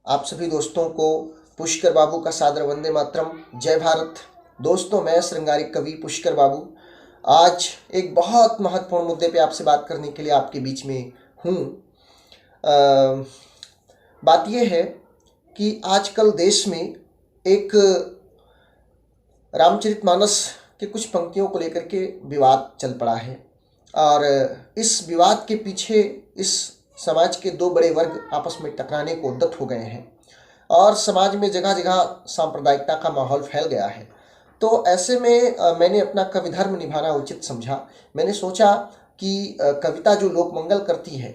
आप सभी दोस्तों को पुष्कर बाबू का सादर वंदे मातरम। जय भारत। दोस्तों, मैं श्रृंगारिक कवि पुष्कर बाबू आज एक बहुत महत्वपूर्ण मुद्दे पे आपसे बात करने के लिए आपके बीच में हूँ। बात यह है कि आजकल देश में एक रामचरितमानस के कुछ पंक्तियों को लेकर के विवाद चल पड़ा है और इस विवाद के पीछे इस समाज के दो बड़े वर्ग आपस में टकराने को उद्यत हो गए हैं और समाज में जगह जगह सांप्रदायिकता का माहौल फैल गया है। तो ऐसे में मैंने अपना कवि धर्म निभाना उचित समझा। मैंने सोचा कि कविता जो लोक मंगल करती है,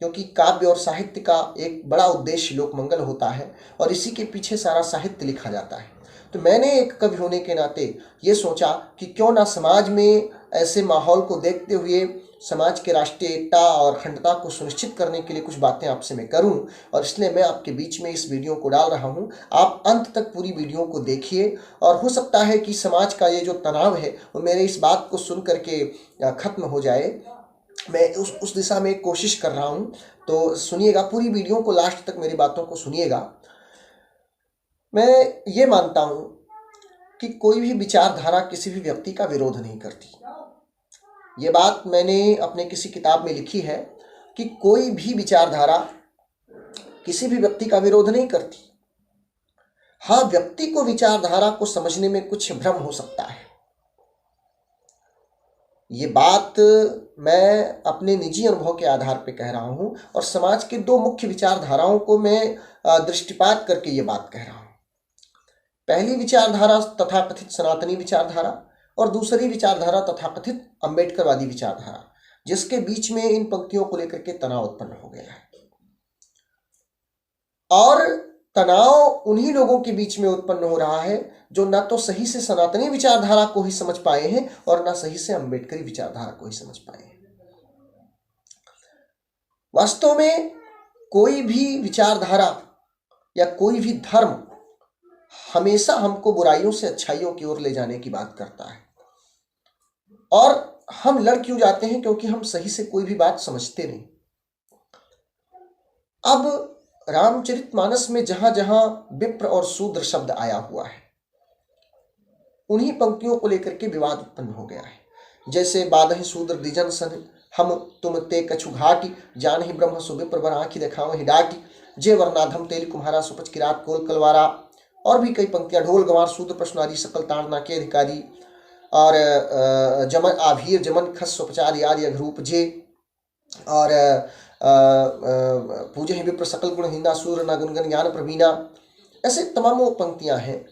क्योंकि काव्य और साहित्य का एक बड़ा उद्देश्य लोक मंगल होता है और इसी के पीछे सारा साहित्य लिखा जाता है। तो मैंने एक कवि होने के नाते ये सोचा कि क्यों ना समाज में ऐसे माहौल को देखते हुए समाज के राष्ट्रीय एकता और अखंडता को सुनिश्चित करने के लिए कुछ बातें आपसे मैं करूं, और इसलिए मैं आपके बीच में इस वीडियो को डाल रहा हूं। आप अंत तक पूरी वीडियो को देखिए और हो सकता है कि समाज का ये जो तनाव है वो मेरे इस बात को सुन करके खत्म हो जाए। मैं उस दिशा में कोशिश कर रहा हूं। तो सुनिएगा, पूरी वीडियो को लास्ट तक मेरी बातों को सुनिएगा। मैं ये मानता हूं कि कोई भी विचारधारा किसी भी व्यक्ति का विरोध नहीं करती। ये बात मैंने अपने किसी किताब में लिखी है कि कोई भी विचारधारा किसी भी व्यक्ति का विरोध नहीं करती। हाँ, व्यक्ति को विचारधारा को समझने में कुछ भ्रम हो सकता है। ये बात मैं अपने निजी अनुभव के आधार पर कह रहा हूं और समाज के दो मुख्य विचारधाराओं को मैं दृष्टिपात करके ये बात कह रहा हूं। पहली विचारधारा तथाकथित सनातनी विचारधारा और दूसरी विचारधारा तथाकथित अंबेडकरवादी विचारधारा, जिसके बीच में इन पंक्तियों को लेकर के तनाव उत्पन्न हो गया है। और तनाव उन्हीं लोगों के बीच में उत्पन्न हो रहा है जो ना तो सही से सनातनी विचारधारा को ही समझ पाए हैं और ना सही से अंबेडकरी विचारधारा को ही समझ पाए हैं। वास्तव में कोई भी विचारधारा या कोई भी धर्म हमेशा हमको बुराइयों से अच्छाइयों की ओर ले जाने की बात करता है। और हम लड़ क्यों जाते हैं? क्योंकि हम सही से कोई भी बात समझते नहीं। अब रामचरितमानस में जहां जहां विप्र और शूद्र शब्द आया हुआ है, उन्हीं पंक्तियों को लेकर के विवाद उत्पन्न हो गया है। जैसे बादहि शूद्र द्विजन सन, हम तुम ते कछु घाटी, जान ही ब्रह्म सु विप्र वर आंखी दिखाओ ही डाटी, जे वरनाधम तेल कुम्हारा सुपच किरात कोल कलवारा। और भी कई पंक्तियां, ढोल गंवार शूद्र प्रश्नारी सकल ताड़ना के अधिकारी, और जमन आभीर जमन खस सुपचार यार यघरूप जे, और पूजे ही विप्र सकल गुण हिंदा सूर ना गुणगन ज्ञान प्रवीणा। ऐसे तमामों पंक्तियां हैं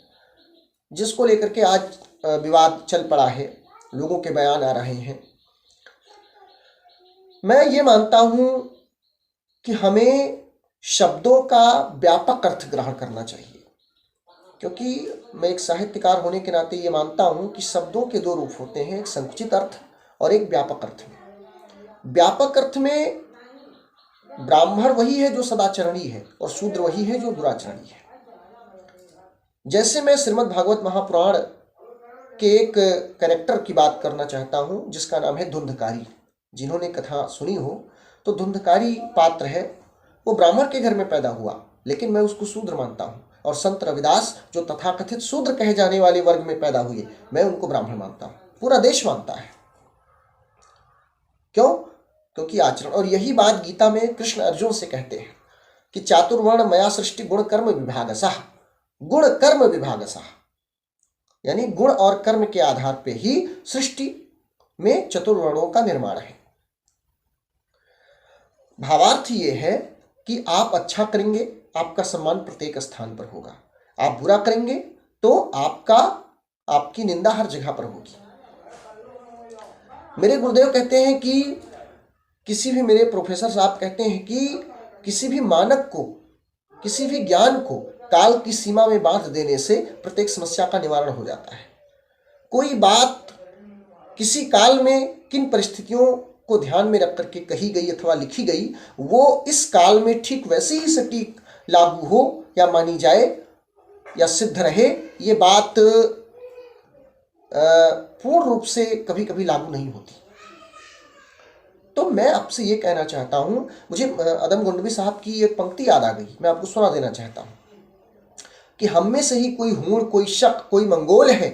जिसको लेकर के आज विवाद चल पड़ा है, लोगों के बयान आ रहे हैं। मैं ये मानता हूं कि हमें शब्दों का व्यापक अर्थ ग्रहण करना चाहिए, क्योंकि मैं एक साहित्यकार होने के नाते ये मानता हूं कि शब्दों के दो रूप होते हैं, एक संकुचित अर्थ और एक व्यापक अर्थ में। व्यापक अर्थ में ब्राह्मण वही है जो सदाचरणी है और शूद्र वही है जो दुराचरणी है। जैसे मैं श्रीमद् भागवत महापुराण के एक कैरेक्टर की बात करना चाहता हूं जिसका नाम है धुंधकारी। जिन्होंने कथा सुनी हो तो धुंधकारी पात्र है, वो ब्राह्मण के घर में पैदा हुआ लेकिन मैं उसको शूद्र मानता हूं। और संत रविदास जो तथाकथित शूद्र कहे जाने वाले वर्ग में पैदा हुए, मैं उनको ब्राह्मण मानता हूं, पूरा देश मानता है। क्यों? क्योंकि आचरण। और यही बात गीता में कृष्ण अर्जुन से कहते हैं कि चातुर्वर्ण मया सृष्टि गुण कर्म विभागसः, गुण कर्म विभागसः, यानी गुण और कर्म के आधार पर ही सृष्टि में चतुर्वर्णों का निर्माण है। भावार्थ ये है कि आप अच्छा करेंगे, आपका सम्मान प्रत्येक स्थान पर होगा। आप बुरा करेंगे तो आपकी निंदा हर जगह पर होगी। मेरे गुरुदेव कहते हैं कि मेरे प्रोफेसर साहब कहते हैं कि किसी भी मानक को, किसी भी ज्ञान को काल की सीमा में बांध देने से प्रत्येक समस्या का निवारण हो जाता है। कोई बात किसी काल में किन परिस्थितियों को ध्यान में रख करके कही गई अथवा लिखी गई, वो इस काल में ठीक वैसे ही सटीक लागू हो या मानी जाए या सिद्ध रहे, ये बात पूर्ण रूप से कभी कभी लागू नहीं होती। तो मैं आपसे ये कहना चाहता हूँ, मुझे अदम गोंडवी साहब की एक पंक्ति याद आ गई, मैं आपको सुना देना चाहता हूँ कि हम में से ही कोई हूण, कोई शक, कोई मंगोल है।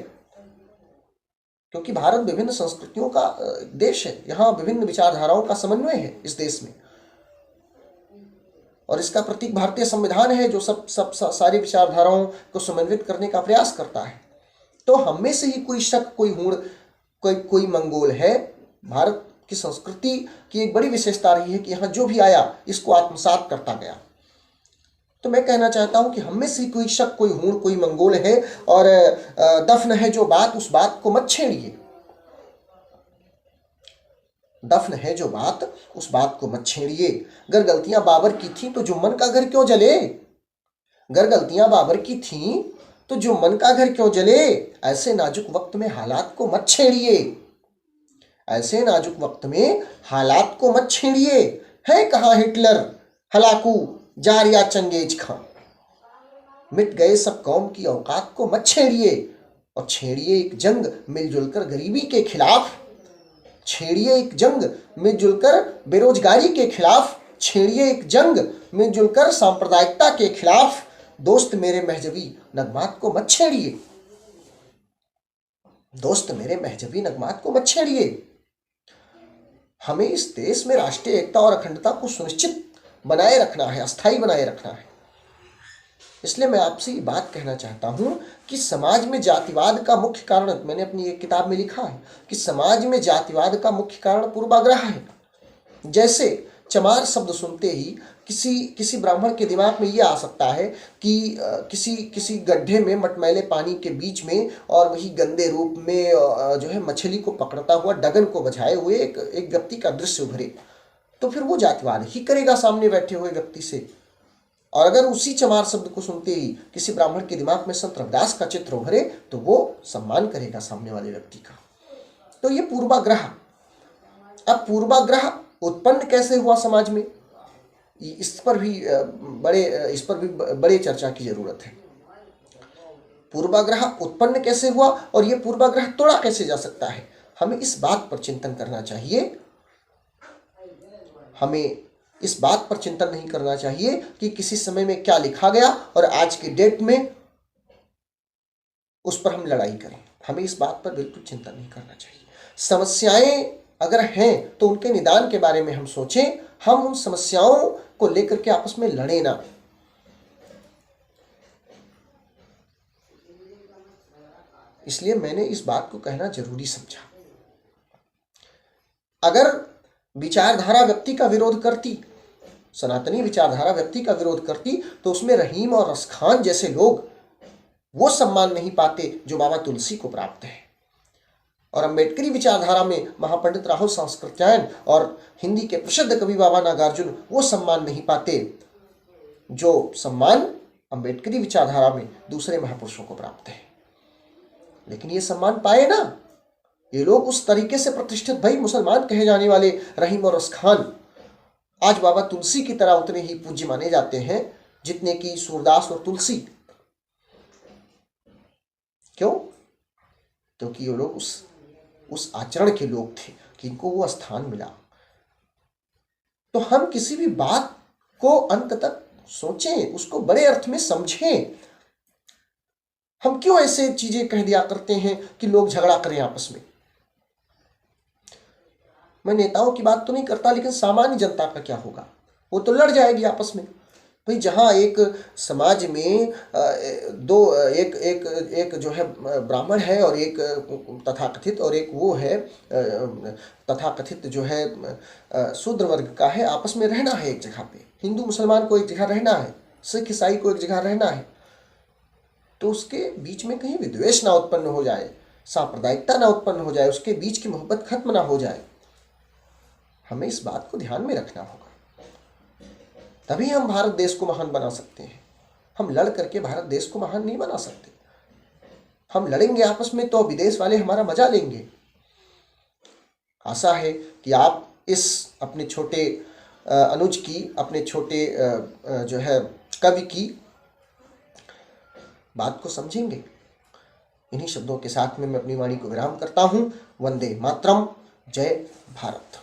क्योंकि भारत विभिन्न संस्कृतियों का देश है, यहाँ विभिन्न विचारधाराओं का समन्वय है इस देश में, और इसका प्रतीक भारतीय संविधान है जो सारी विचारधाराओं को समन्वित करने का प्रयास करता है। तो हम में से ही कोई शक, कोई हूण, कोई मंगोल है। भारत की संस्कृति की एक बड़ी विशेषता रही है कि यहाँ जो भी आया इसको आत्मसात करता गया। तो मैं कहना चाहता हूँ कि हम में से कोई शक, कोई हूण, कोई मंगोल है, और दफन है जो बात, उस बात को मत छेड़िए। दफन है जो बात, उस बात को मत छेड़िए। अगर गलतियां बाबर की थी तो जुम्मन का घर क्यों जले? अगर गलतियां बाबर की थी तो जुम्मन का घर क्यों जले? ऐसे नाजुक वक्त में हालात को मत छेड़िए। ऐसे नाजुक वक्त में हालात को मत छेड़िए। है कहाँ हिटलर, हलाकू, जार या चंगेज खां? मिट गए सब कौम की औकात को मत छेड़िए, और छेड़िए एक जंग मिलजुल कर गरीबी के खिलाफ। छेड़िए एक जंग मिलजुल कर बेरोजगारी के खिलाफ। छेड़िए एक जंग मिलजुल कर सांप्रदायिकता के खिलाफ। दोस्त मेरे महजबी नगमात को मत छेड़िए। दोस्त मेरे महजबी नगमात को मत छेड़िए। हमें इस देश में राष्ट्रीय एकता और अखंडता को सुनिश्चित बनाए रखना है, अस्थायी बनाए रखना है। इसलिए मैं आपसे ये बात कहना चाहता हूँ कि समाज में जातिवाद का मुख्य कारण, मैंने अपनी एक किताब में लिखा है कि समाज में जातिवाद का मुख्य कारण पूर्वाग्रह है। जैसे चमार शब्द सुनते ही किसी ब्राह्मण के दिमाग में ये आ सकता है कि किसी गड्ढे में मटमैले पानी के बीच में और वही गंदे रूप में जो है मछली को पकड़ता हुआ, डगन को बझाए हुए एक व्यक्ति का दृश्य उभरे, तो फिर वो जातिवाद ही करेगा सामने बैठे हुए व्यक्ति से। और अगर उसी चमार शब्द को सुनते ही किसी ब्राह्मण के दिमाग में संत रविदास का चित्र उभरे तो वो सम्मान करेगा सामने वाले व्यक्ति का। तो ये पूर्वाग्रह। अब पूर्वाग्रह उत्पन्न कैसे हुआ समाज में, इस पर भी बड़े चर्चा की जरूरत है। पूर्वाग्रह उत्पन्न कैसे हुआ और ये पूर्वाग्रह तोड़ा कैसे जा सकता है, हमें इस बात पर चिंतन करना चाहिए। हमें इस बात पर चिंतन नहीं करना चाहिए कि किसी समय में क्या लिखा गया और आज की डेट में उस पर हम लड़ाई करें। हमें इस बात पर बिल्कुल चिंतन नहीं करना चाहिए। समस्याएं अगर हैं तो उनके निदान के बारे में हम सोचें, हम उन समस्याओं को लेकर के आपस में लड़े ना। इसलिए मैंने इस बात को कहना जरूरी समझा। अगर विचारधारा व्यक्ति का विरोध करती, सनातनी विचारधारा व्यक्ति का विरोध करती, तो उसमें रहीम और रसखान जैसे लोग वो सम्मान नहीं पाते जो बाबा तुलसी को प्राप्त है। और अम्बेडकरी विचारधारा में महापंडित राहुल सांस्कृत्यायन और हिंदी के प्रसिद्ध कवि बाबा नागार्जुन वो सम्मान नहीं पाते जो सम्मान अम्बेडकरी विचारधारा में दूसरे महापुरुषों को प्राप्त है। लेकिन ये सम्मान पाए ना ये लोग, उस तरीके से प्रतिष्ठित भाई मुसलमान कहे जाने वाले रहीम और रसखान आज बाबा तुलसी की तरह उतने ही पूज्य माने जाते हैं जितने कि सूरदास और तुलसी। क्यों? क्योंकि ये लोग उस आचरण के लोग थे कि इनको वो स्थान मिला। तो हम किसी भी बात को अंत तक सोचें, उसको बड़े अर्थ में समझें। हम क्यों ऐसे चीजें कह दिया करते हैं कि लोग झगड़ा करें आपस में। मैं नेताओं की बात तो नहीं करता, लेकिन सामान्य जनता का क्या होगा, वो तो लड़ जाएगी आपस में। भाई जहाँ एक समाज में एक जो है ब्राह्मण है और एक तथाकथित और एक वो है तथाकथित जो है शूद्र वर्ग का है, आपस में रहना है एक जगह पे। हिंदू मुसलमान को एक जगह रहना है, सिख ईसाई को एक जगह रहना है, तो उसके बीच में कहीं विद्वेष ना उत्पन्न हो जाए, सांप्रदायिकता ना उत्पन्न हो जाए, उसके बीच की मोहब्बत खत्म ना हो जाए। हमें इस बात को ध्यान में रखना होगा, तभी हम भारत देश को महान बना सकते हैं। हम लड़ करके भारत देश को महान नहीं बना सकते। हम लड़ेंगे आपस में तो विदेश वाले हमारा मजा लेंगे। आशा है कि आप इस अपने छोटे अनुज की, अपने छोटे जो है कवि की बात को समझेंगे। इन्हीं शब्दों के साथ में मैं अपनी वाणी को विराम करता हूँ। वंदे मातरम। जय भारत।